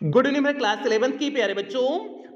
Good evening मेरे class 11th की प्यारे बच्चों।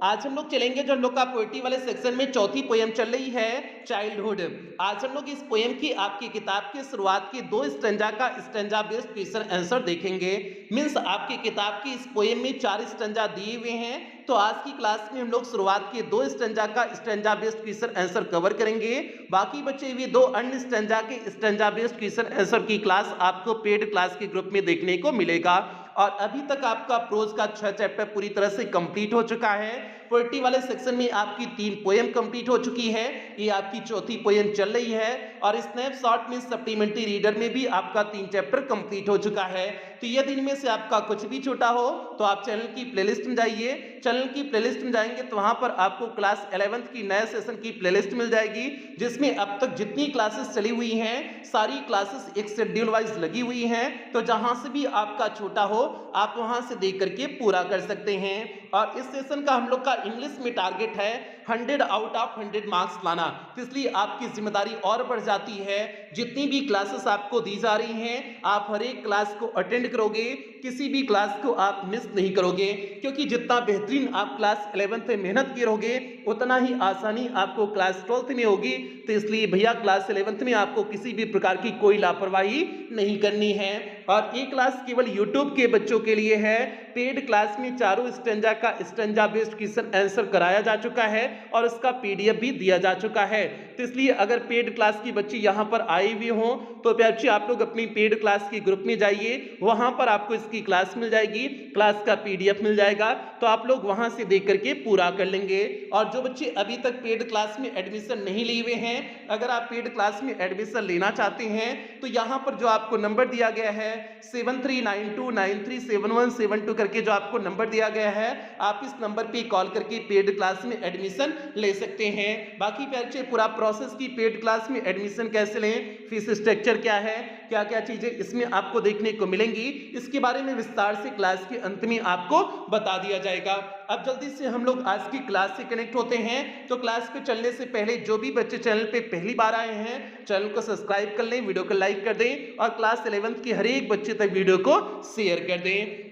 आज हम लोग चलेंगे जो हम लोग का पोएट्री वाले सेक्शन में चौथी पोएम चल रही है चाइल्डहुड। आज हम लोग इस पोएम की आपकी किताब की शुरुआत की दो स्टैंजा का स्टैंजा बेस्ड क्वेश्चन आंसर देखेंगे। मींस आपकी किताब की इस पोएम में 4 स्टैंजा दिए हुए हैं, तो आज की क्लास में हम लोग शुरुआत के दो स्टैंजा का stanza based question answer cover करेंगे। बाकी बचे हुए दो अन्य स्टैंजा के स्टैंजा बेस्ड क्वेश्चन आंसर की क्लास आपको पेड क्लास के ग्रुप में देखने को मिलेगा। और अभी तक आपका प्रोज का 6 चैप्टर पूरी तरह से कंप्लीट हो चुका है। पोएट्री वाले सेक्शन में आपकी 3 पोएम कंप्लीट हो चुकी है, ये आपकी चौथी पोएम चल रही है। और स्नैपशॉट में सप्लीमेंट्री रीडर में भी आपका 3 चैप्टर कंप्लीट हो चुका है। तो यदि इनमें से आपका कुछ भी छूटा हो तो आप चैनल की प्लेलिस्ट में जाइए। चैनल की प्लेलिस्ट में जाएंगे तो वहां पर आपको क्लास 11th की नए सेशन की प्लेलिस्ट मिल जाएगी, जिसमें अब तक जितनी क्लासेस चली हुई हैं सारी क्लासेस एक शेड्यूल वाइज लगी हुई हैं। तो जहां से भी आपका छोटा हो आप वहां से देख करके पूरा कर सकते हैं। और इस सेशन का हम लोग का इंग्लिश में टारगेट है 100 आउट ऑफ 100 मार्क्स लाना, तो इसलिए आपकी जिम्मेदारी और बढ़ जाती है। जितनी भी क्लासेस आपको दी जा रही हैं आप हर एक क्लास को अटेंड करोगे, किसी भी क्लास को आप मिस नहीं करोगे, क्योंकि जितना बेहतरीन आप क्लास 11th में मेहनत करोगे उतना ही आसानी आपको क्लास 12th में होगी। तो इसलिए भैया क्लास 11th में आपको किसी भी प्रकार की कोई लापरवाही नहीं करनी है। और ये क्लास केवल यूट्यूब के बच्चों के लिए है। पेड क्लास में चारों स्टैंजा का स्टैंजा बेस्ड क्वेश्चन आंसर कराया जा चुका है और उसका पीडीएफ भी दिया जा चुका है। तो इसलिए अगर पेड क्लास की बच्ची यहाँ पर आई हुई हो तो बच्चे आप लोग अपनी पेड क्लास के ग्रुप में जाइए, वहां पर आपको इसकी क्लास मिल जाएगी, क्लास का पीडीएफ मिल जाएगा, तो आप लोग वहां से देख करके पूरा कर लेंगे। और जो बच्चे अभी तक पेड क्लास में एडमिशन नहीं लिए हुए हैं, अगर आप पेड क्लास में एडमिशन लेना चाहते हैं तो यहाँ पर जो आपको नंबर दिया गया है 7392937172 करके जो आपको नंबर दिया गया है, आप इस नंबर पे कॉल करके पेड क्लास में एडमिशन ले सकते हैं। बाकी बच्चे पूरा प्रोसेस की पेड क्लास में एडमिशन कैसे लें, फीस स्ट्रक्चर क्या है, क्या क्या चीजें इसमें आपको देखने को मिलेंगी, इसके बारे में विस्तार से क्लास के अंत में आपको बता दिया जाएगा। अब जल्दी से हम लोग आज की क्लास से कनेक्ट होते हैं। तो क्लास पे चलने से पहले जो भी बच्चे चैनल पे पहली बार आए हैं चैनल को सब्सक्राइब कर लें, वीडियो को लाइक कर दें और क्लास 11th के हर एक बच्चे तक वीडियो को शेयर कर दें।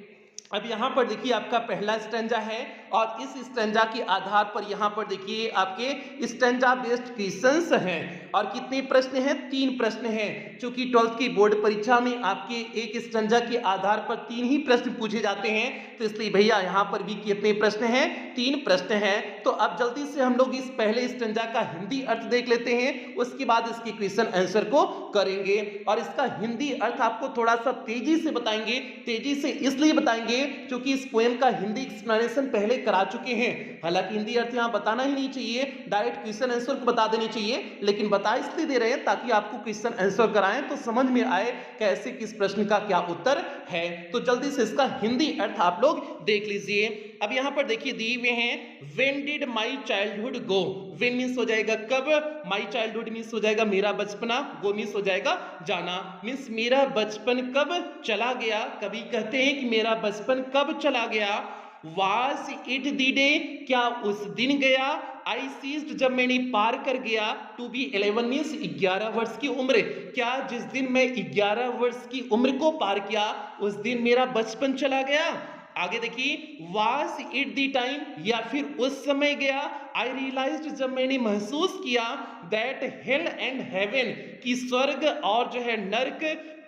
अब यहाँ पर देखिए आपका पहला स्टैंजा है और इस स्टैंजा के आधार पर यहाँ पर देखिए आपके स्टैंजा बेस्ड क्वेश्चंस हैं। और कितने प्रश्न हैं? 3 प्रश्न हैं। क्योंकि 12th की बोर्ड परीक्षा में आपके एक स्टैंजा के आधार पर 3 ही प्रश्न पूछे जाते हैं, तो इसलिए भैया यहाँ पर भी कितने प्रश्न हैं? 3 प्रश्न हैं। तो अब जल्दी से हम लोग इस पहले स्टैंजा का हिंदी अर्थ देख लेते हैं, उसके बाद इसके क्वेश्चन आंसर को करेंगे। और इसका हिंदी अर्थ आपको थोड़ा सा तेजी से बताएंगे। तेजी से इसलिए बताएंगे क्योंकि इस पोएम का हिंदी एक्सप्लेनेशन पहले करा चुके हैं। हालांकि हिंदी अर्थ यहां बताना ही नहीं चाहिए, डायरेक्ट क्वेश्चन आंसर को बता देनी चाहिए, लेकिन बता इसलिए दे रहे हैं ताकि आपको क्वेश्चन आंसर कराएं तो समझ में आए कैसे किस प्रश्न का क्या उत्तर है। तो जल्दी से इसका हिंदी अर्थ आप लोग देख लीजिए। अब यहां पर देखिए दिए हुए हैं when did my childhood go. When means हो जाएगा कब, माय चाइल्डहुड मींस हो जाएगा मेरा बचपना, गो मींस हो जाएगा जाना, मींस मेरा बचपन कब चला गया। कभी कहते हैं कि मेरा बचपन कब चला गया। वाज इट द डे, क्या उस दिन गया। आई सीज्ड, जब मैंने पार कर गया। टू बी 11 मींस 11 वर्ष की उम्र, क्या जिस दिन मैं 11 वर्ष की उम्र को पार किया उस दिन मेरा बचपन चला गया। आगे देखिए वाज इट द टाइम, या फिर उस समय गया। आई रियलाइज्ड, जब मैंने महसूस किया दैट हेल एंड हेवन, कि स्वर्ग और जो है नर्क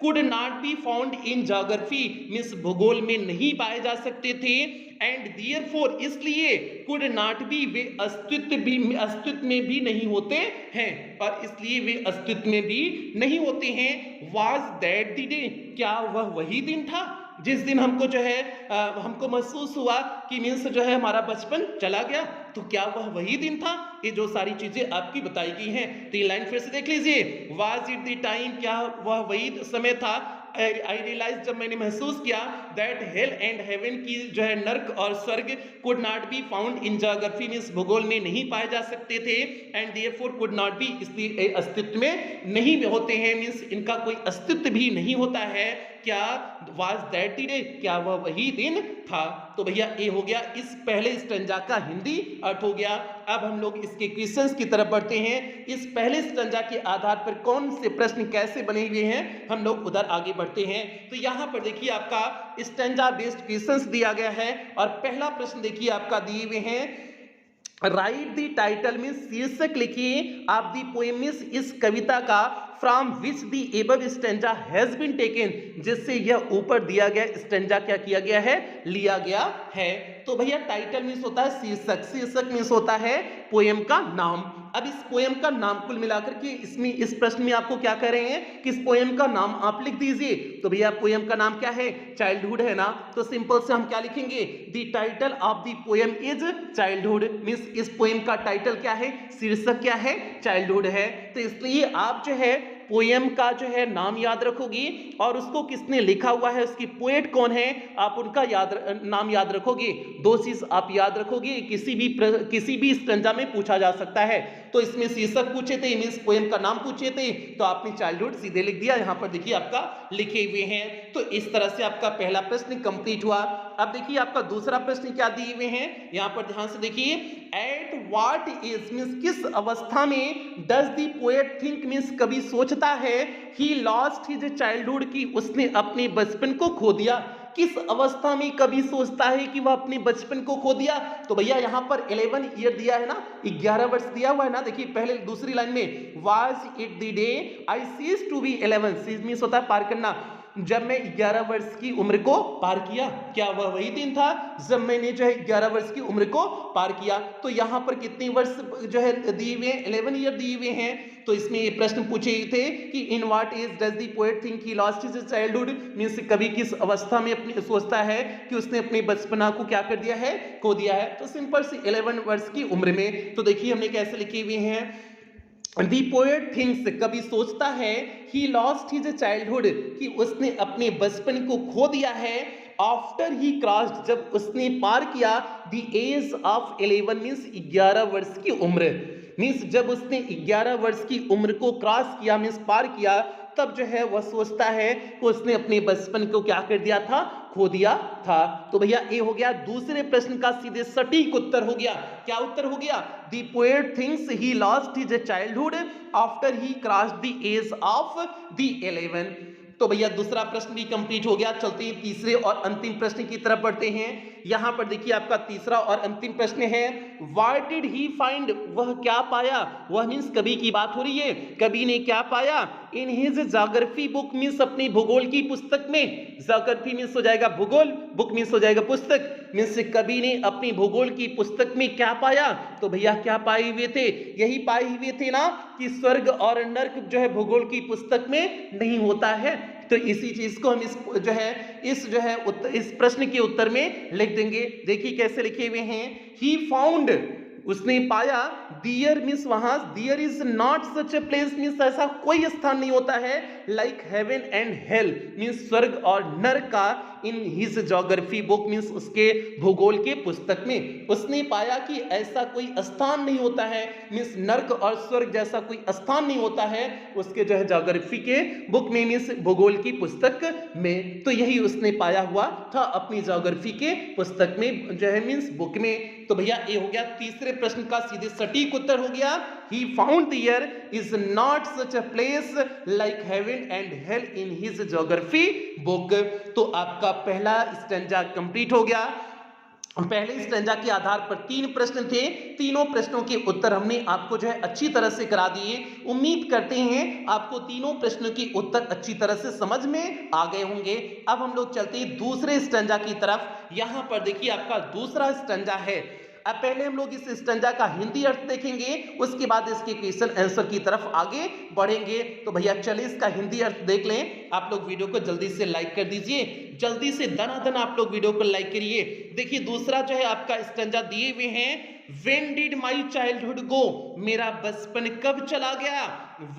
could not be found in geography, means भूगोल में नहीं पाए जा सकते थे। एंड देयरफॉर, इसलिए कुड नॉट बी, वे अस्तित्व में भी नहीं होते हैं, और इसलिए वे अस्तित्व में भी नहीं होते हैं। वाज दैट द डे, क्या वह वही दिन था जिस दिन हमको जो है हमको महसूस हुआ कि मीन्स जो है हमारा बचपन चला गया। तो क्या वह वही दिन था। ये जो सारी चीजें आपकी बताई गई हैं, तो ये लाइन फिर से देख लीजिए। वाज इट द टाइम, क्या वह वही समय था। आई रियलाइज, जब मैंने महसूस किया दैट हेल एंड हेवन, की जो है नर्क और स्वर्ग could not be found in geography, means भूगोल में नहीं पाए जा सकते थे। And therefore could not be, इसलिए अस्तित्व में नहीं होते हैं, मींस इनका कोई अस्तित्व भी नहीं होता है। क्या वाज दैट द डे, क्या वह वही दिन था। तो भैया ए हो गया इस पहले स्टैंजा का हिंदी अर्थ हो गया। अब हम लोग इसके क्वेश्चंस की तरफ बढ़ते हैं। इस पहले स्टैंजा के आधार पर कौन से प्रश्न कैसे बने हुए हैं हम लोग उधर आगे बढ़ते हैं। तो यहाँ पर देखिए आपका स्टैंजा बेस्ड क्वेश्चंस दिया गया है और पहला प्रश्न देखिए आपका दिए हुए हैं, राइट दी टाइटल में शीर्षक लिखिए आप दी पोएम में इस कविता का from which the above stanza has been taken, जिससे यह ऊपर दिया गया स्टैंजा क्या किया गया है, लिया गया है। तो भैया टाइटल मीन्स होता है शीर्षक, शीर्षक मीन्स होता है पोएम का नाम। अब इस पोएम का नाम कुल मिलाकर के इसमें इस प्रश्न में आपको क्या कह रहे हैं कि इस पोएम का नाम आप लिख दीजिए। तो भैया पोएम का नाम क्या है, चाइल्डहुड है ना, तो सिंपल से हम क्या लिखेंगे, the title of the poem is childhood, means इस पोएम का टाइटल क्या है, शीर्षक क्या है, चाइल्डहुड है। तो इसलिए आप जो है पोएम का जो है नाम याद रखोगी और उसको किसने लिखा हुआ है, उसकी पोएट कौन है, आप उनका नाम याद रखोगे। दो चीज आप याद रखोगे, किसी भी स्टैंजा में पूछा जा सकता है। तो इसमें शीर्षक पूछे थे, मींस पोएम का नाम पूछे थे, तो आपने चाइल्डहुड सीधे लिख दिया। यहां पर देखिए आपका लिखे हुए हैं। तो इस तरह से आपका पहला प्रश्न कंप्लीट हुआ। अब देखिए आपका दूसरा प्रश्न क्या दिए हुए हैं, यहां पर ध्यान से देखिए, एट व्हाट एज मींस किस अवस्था में does the poet think means कवि सोचता है, ही लॉस्ट हिज चाइल्डहुड की उसने अपने बचपन को खो दिया। किस अवस्था में कवि सोचता है कि वह अपने बचपन को खो दिया। तो भैया यहां पर 11 ईयर दिया है ना, 11 वर्ष दिया हुआ है ना। देखिए पहले दूसरी लाइन में was it the day I cease to be 11, cease means होता है पार करना, जब मैं 11 वर्ष की उम्र को पार किया, क्या वह वही दिन था जब मैंने जो है 11 वर्ष की उम्र को पार किया। तो यहाँ पर कितने वर्ष जो है दिए हुए हैं, 11 ईयर दिए हुए हैं। तो इसमें ये प्रश्न पूछे थे कि in what age does the poet think he lost his childhood, means कवि किस अवस्था में अपनी सोचता है कि उसने अपने बचपना को क्या कर दिया है, खो दिया है। तो सिंपल सी 11 वर्ष की उम्र में। तो देखिए हमने कैसे लिखे हुए हैं, The poet thinks कवि सोचता है he lost his childhood कि उसने अपने बचपन को खो दिया है, after he crossed जब उसने पार किया the age of 11 मीन्स 11 वर्ष की उम्र, मीन्स जब उसने 11 वर्ष की उम्र को क्रॉस किया मीन्स पार किया, तब जो है वह सोचता है कि उसने अपने बचपन को क्या कर दिया था, खो दिया था। तो भैया ये हो गया दूसरे प्रश्न का सीधे सटीक उत्तर हो गया। क्या उत्तर हो गया, the poet thinks he lost his childhood after he crossed the age of the 11। तो भैया दूसरा प्रश्न भी कंप्लीट हो गया। चलते हैं तीसरे और अंतिम प्रश्न की तरफ बढ़ते हैं। यहां पर देखिए आपका तीसरा और अंतिम प्रश्न है, व्हाट डिड ही फाइंड, वह क्या पाया, वह मीन्स कवि की बात हो रही है, कवि ने क्या पाया, in his geography book means अपनी भूगोल की पुस्तक में, ज्योग्राफी मीन्स हो जाएगा भूगोल, बुक मीन्स हो जाएगा पुस्तक, मीन्स कवि ने अपनी भूगोल की पुस्तक में क्या पाया। तो भैया क्या पाए हुए थे, यही पाए हुए थे ना कि स्वर्ग और नर्क जो है भूगोल की पुस्तक में नहीं होता है। तो इसी चीज को हम इस प्रश्न के उत्तर में लिख देंगे। देखिए कैसे लिखे हुए हैं, ही फाउंड उसने पाया, दियर मीन्स वहां, दियर is not such a place means ऐसा कोई स्थान नहीं होता है, like heaven and hell means स्वर्ग और नरक का, in his geography book means उसके भूगोल के पुस्तक में उसने पाया कि ऐसा कोई स्थान नहीं होता है, मीन्स नरक और स्वर्ग जैसा कोई स्थान नहीं होता है उसके जो है ज्योग्राफी के बुक में मीन्स भूगोल की पुस्तक में। तो यही उसने पाया हुआ था अपनी ज्योग्राफी के पुस्तक में जो है मीन्स बुक में। तो भैया ये हो गया तीसरे प्रश्न का सीधे सटीक उत्तर हो गया, he found there is not such a place like heaven and hell in his geography book। तो आपका पहला स्टैंजा कंप्लीट हो गया। पहले स्टैंजा के आधार पर 3 प्रश्न थे, तीनों प्रश्नों के उत्तर हमने आपको जो है अच्छी तरह से करा दिए। उम्मीद करते हैं आपको तीनों प्रश्नों के उत्तर अच्छी तरह से समझ में आ गए होंगे। अब हम लोग चलते हैं दूसरे स्टैंजा की तरफ। यहां पर देखिए आपका दूसरा स्टैंजा है। अब पहले हम लोग इस स्टैंजा का हिंदी अर्थ देखेंगे, उसके बाद इसके क्वेश्चन आंसर की तरफ आगे बढ़ेंगे। तो भैया चलिए इसका हिंदी अर्थ देख लें। आप लोग वीडियो को जल्दी से लाइक कर दीजिए, जल्दी से दनादन आप लोग वीडियो को लाइक करिए। देखिए दूसरा जो है आपका स्टैंजा दिए हुए हैं, When did my childhood go, मेरा बचपन कब चला गया,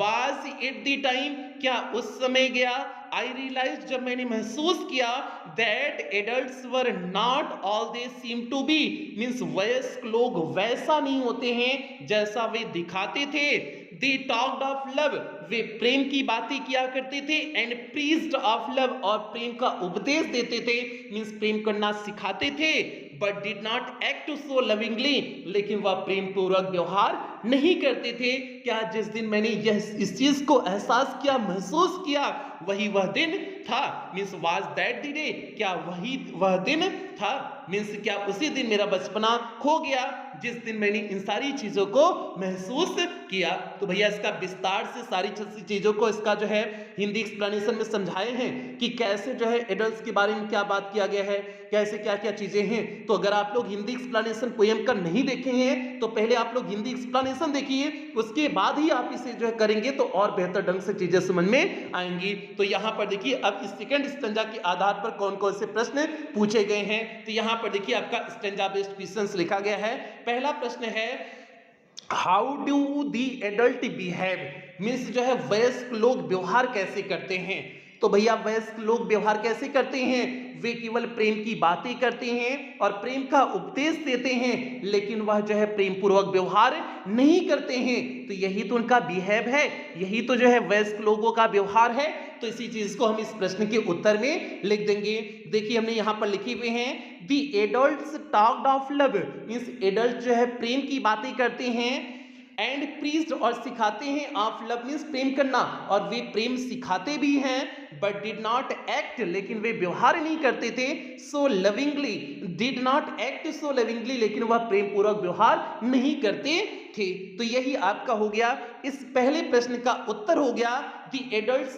Was it the time, क्या उस समय गया, आई रियलाइज, जब मैंने महसूस किया, that adults were not all they seem to be, means वयस्क लोग वैसा नहीं होते हैं जैसा वे दिखाते थे। दे टॉक्ड ऑफ लव, वे प्रेम की बातें किया करते थे, एंड प्रीज्ड ऑफ लव, और प्रेम का उपदेश देते थे, मीन्स प्रेम करना सिखाते थे, but did not act so lovingly, लेकिन वह प्रेम पूर्वक व्यवहार नहीं करते थे। क्या जिस दिन मैंने इस चीज को एहसास किया, महसूस किया, वही वह दिन था, means was that the day, क्या वही वह दिन था, मीन्स क्या उसी दिन मेरा बचपना खो गया जिस दिन मैंने इन सारी चीजों को महसूस किया। तो भैया इसका विस्तार से सारी चीजों को इसका जो है हिंदी एक्सप्लेनेशन में समझाए हैं कि कैसे जो है एडल्ट्स के बारे में क्या बात किया गया है, कैसे क्या क्या चीजें हैं। तो अगर आप लोग हिंदी एक्सप्लेनेशन पोएम का नहीं देखे हैं तो पहले आप लोग हिंदी एक्सप्लेनेशन देखिए, उसके बाद ही आप इसे जो है करेंगे तो और बेहतर ढंग से चीजें समझ में आएंगी। तो यहाँ पर देखिए अब इस सेकंड स्टैंजा के आधार पर कौन कौन से प्रश्न पूछे गए हैं। तो यहाँ पर देखिए आपका स्टैंजा बेस्ड क्वेश्चंस लिखा गया है। पहला प्रश्न है, how do the adult behave, means जो है वयस्क लोग व्यवहार कैसे करते हैं। तो भैया वयस्क लोग व्यवहार कैसे करते हैं, वे केवल प्रेम की बातें करते हैं और प्रेम का उपदेश देते हैं, लेकिन वह जो है प्रेम पूर्वक व्यवहार नहीं करते हैं। तो यही तो उनका बिहेव है, यही तो जो है वयस्क लोगों का व्यवहार है। तो इसी चीज को हम इस प्रश्न के उत्तर में लिख देंगे। देखिए हमने यहाँ पर लिखे हुए हैं, the adults talked of love, means adult जो है प्रेम की बातें करते हैं, एंड प्रीज्ड और सिखाते हैं, ऑफ लव मींस प्रेम करना, और वे प्रेम सिखाते भी हैं, बट डिड नॉट एक्ट, लेकिन वे व्यवहार नहीं करते थे, so lovingly, did not act so lovingly, लेकिन वह प्रेम पूर्वक व्यवहार नहीं करते थे। तो यही आपका हो गया इस पहले प्रश्न का उत्तर हो गया, the adults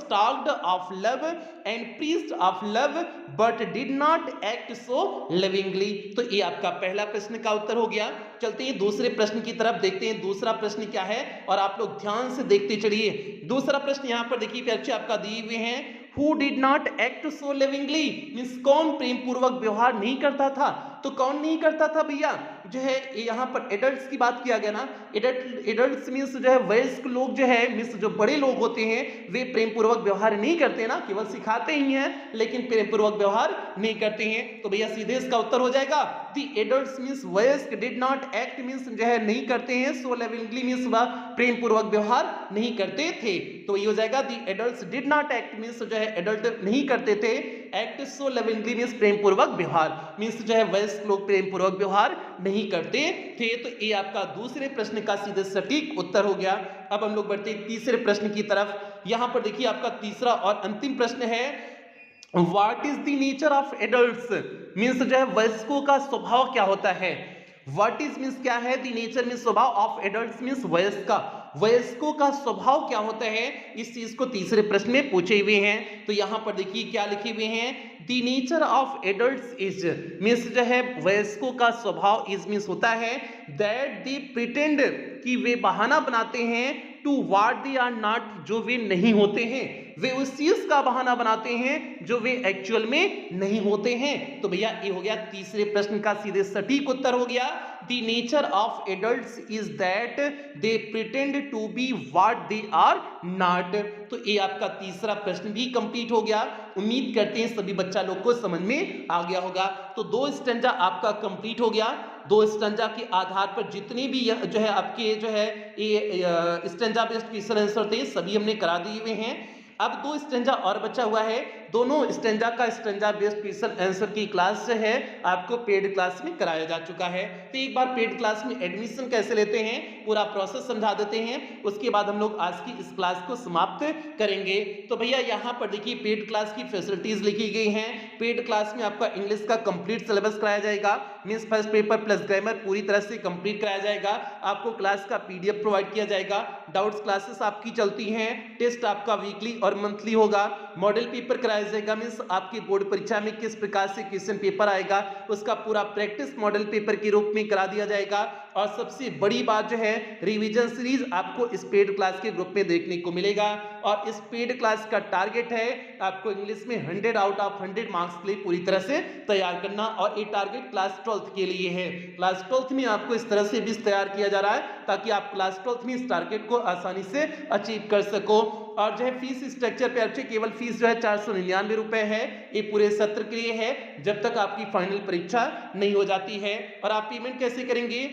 talked of love and preached of love but did not act so lovingly। तो ये आपका पहला प्रश्न का उत्तर हो गया। चलते हैं दूसरे प्रश्न की तरफ, देखते हैं दूसरा प्रश्न क्या है, और आप लोग ध्यान से देखते चलिए। दूसरा प्रश्न यहाँ पर देखिए अच्छे आपका दिए हुए हैं, who did not act so lovingly, means कौन प्रेम पूर्वक व्यवहार नहीं करता था। तो कौन नहीं करता था भैया, जो है यहाँ पर एडल्ट्स की बात किया गया ना, एडल्ट्स मीन्स जो है वयस्क लोग जो है मीन्स जो बड़े लोग होते हैं वे प्रेम पूर्वक व्यवहार नहीं करते ना, केवल सिखाते ही हैं लेकिन प्रेम पूर्वक व्यवहार नहीं करते हैं। तो भैया सीधे इसका उत्तर हो जाएगा दी एडल्ट्स मीन्स वयस्क, डिड नॉट एक्ट मीन्स जो है नहीं करते हैं, सो लविंगली मीन्स वह प्रेम पूर्वक व्यवहार नहीं करते थे। तो ये हो जाएगा the adults did not act means जो है एडल्ट नहीं करते थे, एक्ट सो लविंगली मीन्स प्रेम पूर्वक व्यवहार, मीन्स जो है वयस्क लोग प्रेम पूर्वक व्यवहार नहीं करते थे। तो ये आपका दूसरे प्रश्न का सीधे सटीक उत्तर हो गया। अब हम लोग बढ़ते हैं तीसरे प्रश्न की तरफ। यहां पर देखिए आपका तीसरा और अंतिम प्रश्न है, what is the nature of adults, means जो है वयस्कों का स्वभाव क्या होता है। व्हाट इज मीन्स क्या है, द नेचर मीन्स स्वभाव, ऑफ एडल्ट्स मीन्स वयस्क का, वयस्कों का स्वभाव क्या होता है, इस चीज को तीसरे प्रश्न में पूछे हुए हैं। तो यहां पर देखिए क्या लिखे हुए हैं, the nature of adults is, means जो है वयस्कों का स्वभाव इज मीन्स होता है दैट दे प्रिटेंड, कि वे बहाना बनाते हैं, to what they are not, जो वे नहीं होते हैं, वे उस चीज का बहाना बनाते हैं जो वे एक्चुअल में नहीं होते हैं। तो भैया ये हो गया तीसरे प्रश्न का सीधे सटीक उत्तर हो गया, the nature of adults is that they pretend to be what they are not. तो ये आपका तीसरा प्रश्न भी कंप्लीट हो गया। उम्मीद करते हैं सभी बच्चा लोग को समझ में आ गया होगा। तो 2 स्टैंजा आपका कंप्लीट हो गया। 2 स्टैंजा के आधार पर जितने भी जो है आपके जो है ये स्टैंजा बेस्ड क्वेश्चन आंसर थे सभी हमने करा दिए हुए हैं। अब 2 स्टैंजा और बचा हुआ है, दोनों स्टैंजा का स्टैंजा बेस्ड क्वेश्चन आंसर की क्लास जो है आपको पेड क्लास में कराया जा चुका है। तो एक बार पेड क्लास में एडमिशन कैसे लेते हैं पूरा प्रोसेस समझा देते हैं, उसके बाद हम लोग आज की इस क्लास को समाप्त करेंगे। तो भैया यहाँ पर देखिए पेड क्लास की फैसिलिटीज लिखी गई हैं। पेड क्लास में आपका इंग्लिश का कंप्लीट सिलेबस कराया जाएगा, means first paper plus grammar पूरी तरह से कंप्लीट कराया जाएगा। आपको क्लास का PDF प्रोवाइड किया जाएगा, डाउट्स क्लासेस आपकी चलती हैं, टेस्ट आपका वीकली और मंथली होगा, मॉडल पेपर कराया जाएगा, मींस आपकी बोर्ड परीक्षा में किस प्रकार से क्वेश्चन पेपर आएगा उसका पूरा प्रैक्टिस मॉडल पेपर के रूप में करा दिया जाएगा। और सबसे बड़ी बात जो है रिवीजन सीरीज आपको इस पेड क्लास के ग्रुप में देखने को मिलेगा। और इस पेड क्लास का टारगेट है आपको इंग्लिश में 100 आउट ऑफ 100 मार्क्स के लिए पूरी तरह से तैयार करना, और ये टारगेट क्लास 12th के लिए है। क्लास 12th में आपको इस तरह से भी तैयार किया जा रहा है ताकि आप क्लास 12th में इस टारगेट को आसानी से अचीव कर सको। और जो है फीस स्ट्रक्चर पे आपसे केवल फीस जो है 499 रुपए है, ये पूरे सत्र के लिए है जब तक आपकी फाइनल परीक्षा नहीं हो जाती है। और आप पेमेंट कैसे करेंगे,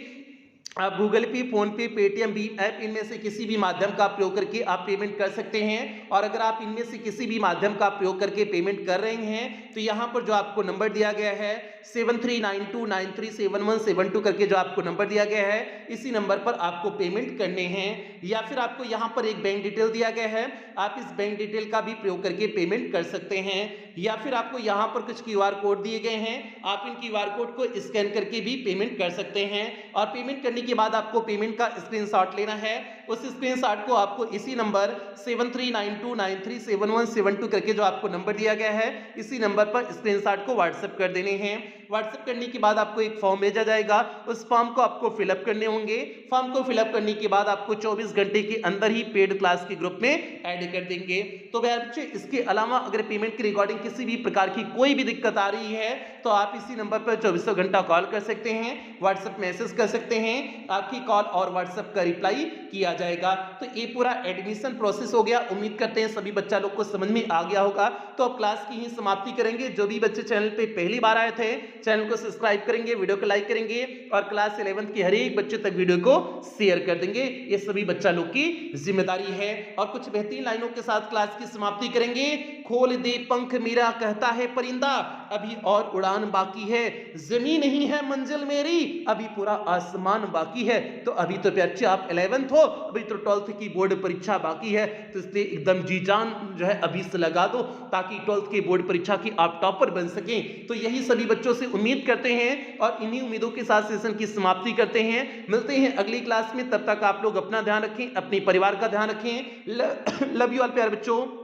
आप गूगल पे, फोन पे, पेटीएम भीम ऐप इनमें से किसी भी माध्यम का प्रयोग करके आप पेमेंट कर सकते हैं। और अगर आप इनमें से किसी भी माध्यम का प्रयोग करके पेमेंट कर रहे हैं तो यहाँ पर जो आपको नंबर दिया गया है 7392937172 करके जो आपको नंबर दिया गया है, इसी नंबर पर आपको पेमेंट करने हैं। या फिर आपको यहाँ पर एक बैंक डिटेल दिया गया है, आप इस बैंक डिटेल का भी प्रयोग करके पेमेंट कर सकते हैं। या फिर आपको यहाँ पर कुछ क्यूआर कोड दिए गए हैं, आप इन क्यूआर कोड को स्कैन करके भी पेमेंट कर सकते हैं। और पेमेंट करने के बाद आपको पेमेंट का स्क्रीनशॉट लेना है, उस स्क्रीनशॉट को आपको इसी नंबर 7392937172 करके जो आपको नंबर दिया गया है, इसी नंबर पर स्क्रीनशॉट को व्हाट्सएप कर देने हैं। व्हाट्सएप करने के बाद आपको एक फॉर्म भेजा जाएगा, उस फॉर्म को आपको फिलअप करने होंगे। फॉर्म को फिलअप करने के बाद आपको 24 घंटे के अंदर ही पेड क्लास के ग्रुप में ऐड कर देंगे। तो बच्चे इसके अलावा अगर पेमेंट की रिकॉर्डिंग किसी भी प्रकार की कोई भी दिक्कत आ रही है तो आप इसी नंबर पर 24 घंटा कॉल कर सकते हैं, व्हाट्सएप मैसेज कर सकते हैं, आपकी कॉल और व्हाट्सएप का रिप्लाई किया जाएगा। तो ये पूरा एडमिशन प्रोसेस हो गया। उम्मीद करते हैं सभी बच्चा लोग को समझ में आ गया होगा। तो अब क्लास की ही समाप्ति करेंगे। जो भी बच्चे चैनल पे पहली बार आए थे चैनल को सब्सक्राइब करेंगे, वीडियो को लाइक करेंगे और क्लास 11th के हर एक बच्चे तक वीडियो को शेयर कर देंगे। ये सभी बच्चा लोग की जिम्मेदारी है। और कुछ बेहतरीन लाइनों के साथ क्लास की समाप्ति करेंगे। खोल दे पंख मेरा कहता है परिंदा, अभी और उड़ान बाकी है, जमीन नहीं है मंजिल मेरी, अभी पूरा आसमान बाकी है। तो अभी तो बच्चे आप 11th हो, अभी तो 12th की बोर्ड परीक्षा बाकी है, तो इसलिए एकदम जी जान जो है अभी से लगा दो ताकि 12th की बोर्ड परीक्षा की आप टॉपर बन सकें। तो यही सभी बच्चों से उम्मीद करते हैं और इन्हीं उम्मीदों के साथ सेशन की समाप्ति करते हैं। मिलते हैं अगली क्लास में, तब तक आप लोग अपना ध्यान रखें, अपने परिवार का ध्यान रखें। लव यू ऑल प्यारे बच्चों।